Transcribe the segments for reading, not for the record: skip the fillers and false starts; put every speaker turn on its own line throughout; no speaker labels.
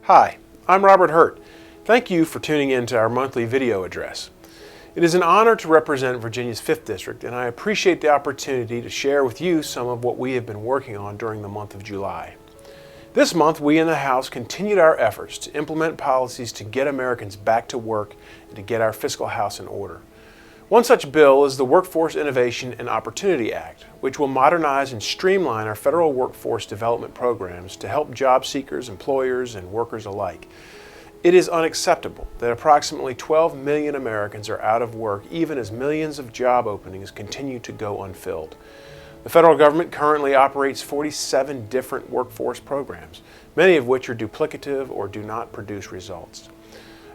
Hi, I'm Robert Hurt. Thank you for tuning in to our monthly video address. It is an honor to represent Virginia's 5th District, and I appreciate the opportunity to share with you some of what we have been working on during the month of July. This month, we in the House continued our efforts to implement policies to get Americans back to work and to get our fiscal house in order. One such bill is the Workforce Innovation and Opportunity Act, which will modernize and streamline our federal workforce development programs to help job seekers, employers, and workers alike. It is unacceptable that approximately 12 million Americans are out of work even as millions of job openings continue to go unfilled. The federal government currently operates 47 different workforce programs, many of which are duplicative or do not produce results.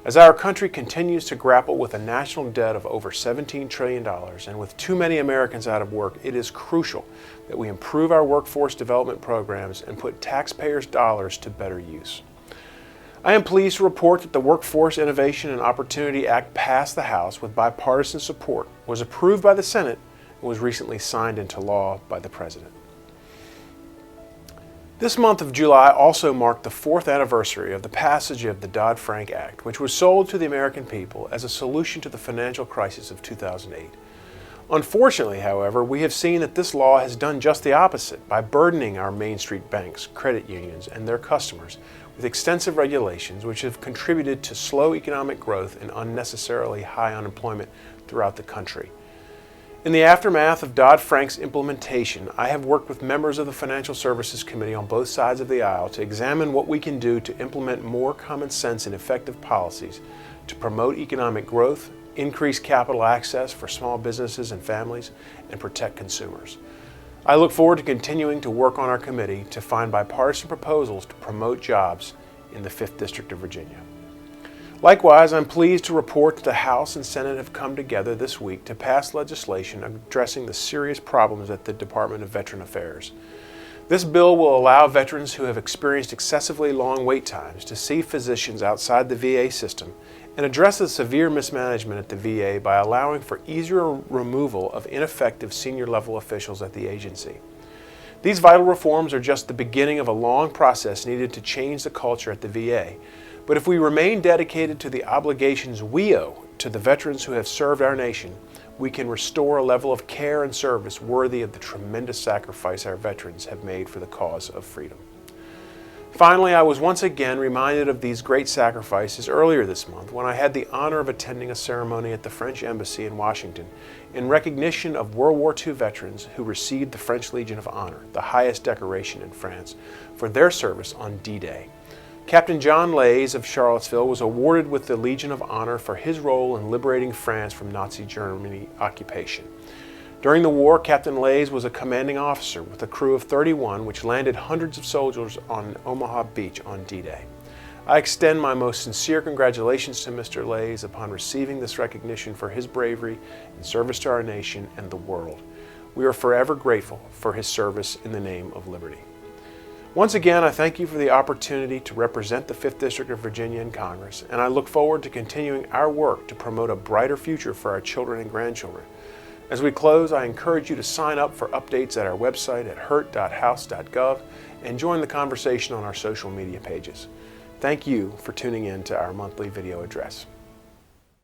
As our country continues to grapple with a national debt of over $17 trillion and with too many Americans out of work, it is crucial that we improve our workforce development programs and put taxpayers' dollars to better use. I am pleased to report that the Workforce Innovation and Opportunity Act passed the House with bipartisan support, was approved by the Senate, and was recently signed into law by the President. This month of July also marked the 4th anniversary of the passage of the Dodd-Frank Act, which was sold to the American people as a solution to the financial crisis of 2008. Unfortunately, however, we have seen that this law has done just the opposite by burdening our Main Street banks, credit unions, and their customers with extensive regulations which have contributed to slow economic growth and unnecessarily high unemployment throughout the country. In the aftermath of Dodd-Frank's implementation, I have worked with members of the Financial Services Committee on both sides of the aisle to examine what we can do to implement more common sense and effective policies to promote economic growth, increase capital access for small businesses and families, and protect consumers. I look forward to continuing to work on our committee to find bipartisan proposals to promote jobs in the 5th District of Virginia. Likewise, I'm pleased to report that the House and Senate have come together this week to pass legislation addressing the serious problems at the Department of Veteran Affairs. This bill will allow veterans who have experienced excessively long wait times to see physicians outside the VA system and address the severe mismanagement at the VA by allowing for easier removal of ineffective senior-level officials at the agency. These vital reforms are just the beginning of a long process needed to change the culture at the VA. But if we remain dedicated to the obligations we owe to the veterans who have served our nation, we can restore a level of care and service worthy of the tremendous sacrifice our veterans have made for the cause of freedom. Finally, I was once again reminded of these great sacrifices earlier this month when I had the honor of attending a ceremony at the French Embassy in Washington in recognition of World War II veterans who received the French Legion of Honor, the highest decoration in France, for their service on D-Day. Captain John Lays of Charlottesville was awarded with the Legion of Honor for his role in liberating France from Nazi Germany occupation. During the war, Captain Lays was a commanding officer with a crew of 31 which landed hundreds of soldiers on Omaha Beach on D-Day. I extend my most sincere congratulations to Mr. Lays upon receiving this recognition for his bravery and service to our nation and the world. We are forever grateful for his service in the name of liberty. Once again, I thank you for the opportunity to represent the 5th District of Virginia in Congress, and I look forward to continuing our work to promote a brighter future for our children and grandchildren. As we close, I encourage you to sign up for updates at our website at hurt.house.gov and join the conversation on our social media pages. Thank you for tuning in to our monthly video address.